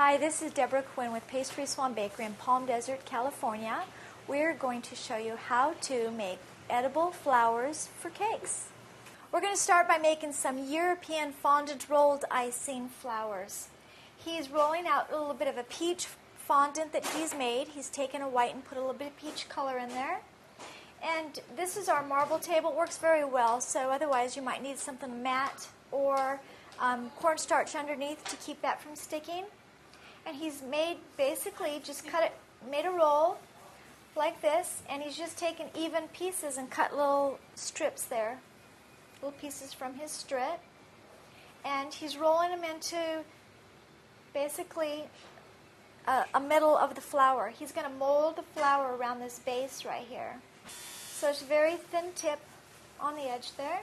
Hi, this is Deborah Quinn with Pastry Swan Bakery in Palm Desert, California. We're going to show you how to make edible flowers for cakes. We're going to start by making some European fondant rolled icing flowers. He's rolling out a little bit of a peach fondant that he's made. He's taken a white and put a little bit of peach color in there. And this is our marble table. It works very well, so otherwise you might need something matte or cornstarch underneath to keep that from sticking. And he's made, basically, just made a roll like this, and he's just taken even pieces and cut little strips there, little pieces from his strip. And he's rolling them into, basically, a middle of the flower. He's going to mold the flower around this base right here. So it's a very thin tip on the edge there.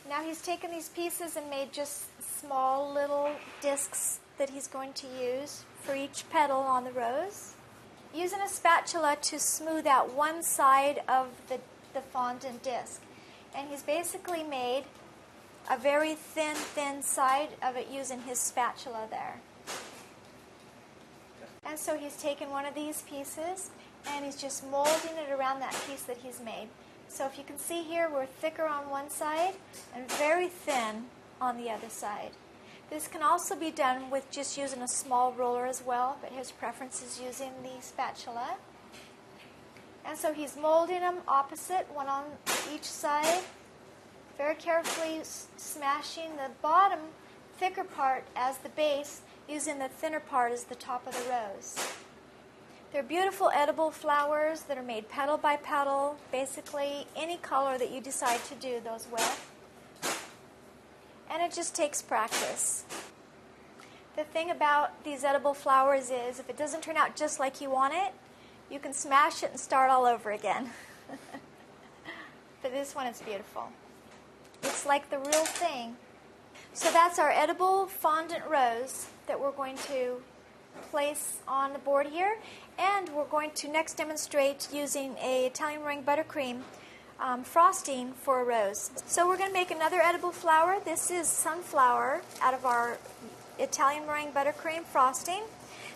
Now he's taken these pieces and made just small little discs that he's going to use for each petal on the rose. Using a spatula to smooth out one side of the fondant disc. And he's basically made a very thin side of it using his spatula there. And so he's taken one of these pieces and he's just molding it around that piece that he's made. So if you can see here, we're thicker on one side and very thin on the other side. This can also be done with just using a small roller as well, but his preference is using the spatula. And so he's molding them opposite, one on each side, very carefully smashing the bottom thicker part as the base, using the thinner part as the top of the rose. They're beautiful edible flowers that are made petal by petal, basically any color that you decide to do those with. And it just takes practice. The thing about these edible flowers is if it doesn't turn out just like you want it, you can smash it and start all over again. But this one is beautiful. It's like the real thing. So that's our edible fondant rose that we're going to place on the board here. And we're going to next demonstrate using a Italian meringue buttercream frosting for a rose. So we're going to make another edible flower. This is sunflower out of our Italian meringue buttercream frosting.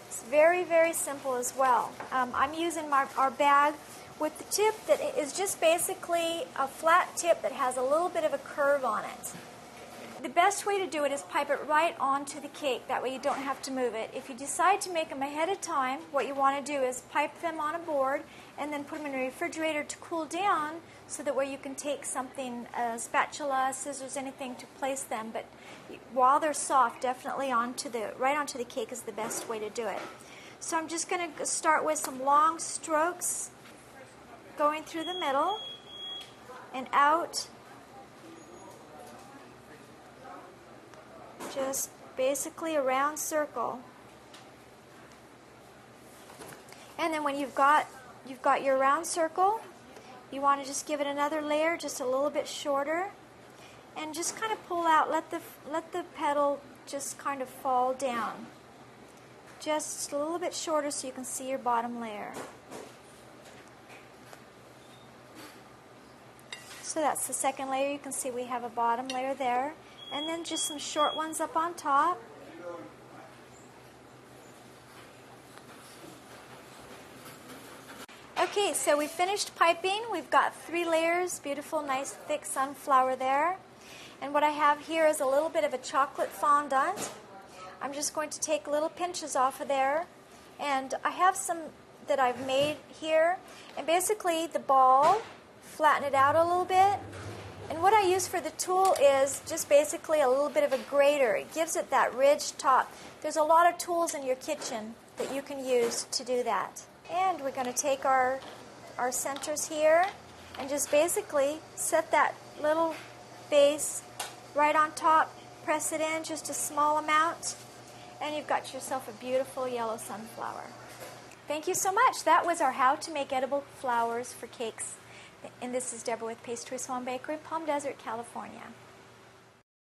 It's very, very simple as well. I'm using our bag with the tip that is just basically a flat tip that has a little bit of a curve on it. The best way to do it is pipe it right onto the cake. That way you don't have to move it. If you decide to make them ahead of time, what you want to do is pipe them on a board and then put them in a refrigerator to cool down so that way you can take something, a spatula, scissors, anything to place them. But while they're soft, definitely right onto the cake is the best way to do it. So I'm just going to start with some long strokes going through the middle and out. Just basically a round circle. And then when you've got your round circle, you want to just give it another layer, just a little bit shorter, and just kind of pull out, let the petal just kind of fall down. Just a little bit shorter so you can see your bottom layer. So that's the second layer. You can see we have a bottom layer there. And then just some short ones up on top. Okay, so we finished piping. We've got 3 layers, beautiful, nice, thick sunflower there. And what I have here is a little bit of a chocolate fondant. I'm just going to take little pinches off of there. And I have some that I've made here. And basically the ball, flatten it out a little bit. And what I use for the tool is just basically a little bit of a grater. It gives it that ridged top. There's a lot of tools in your kitchen that you can use to do that. And we're going to take our centers here and just basically set that little base right on top. Press it in just a small amount. And you've got yourself a beautiful yellow sunflower. Thank you so much. That was our How to Make Edible Flowers for Cakes. And this is Deborah with Pastry Swan Bakery in Palm Desert, California.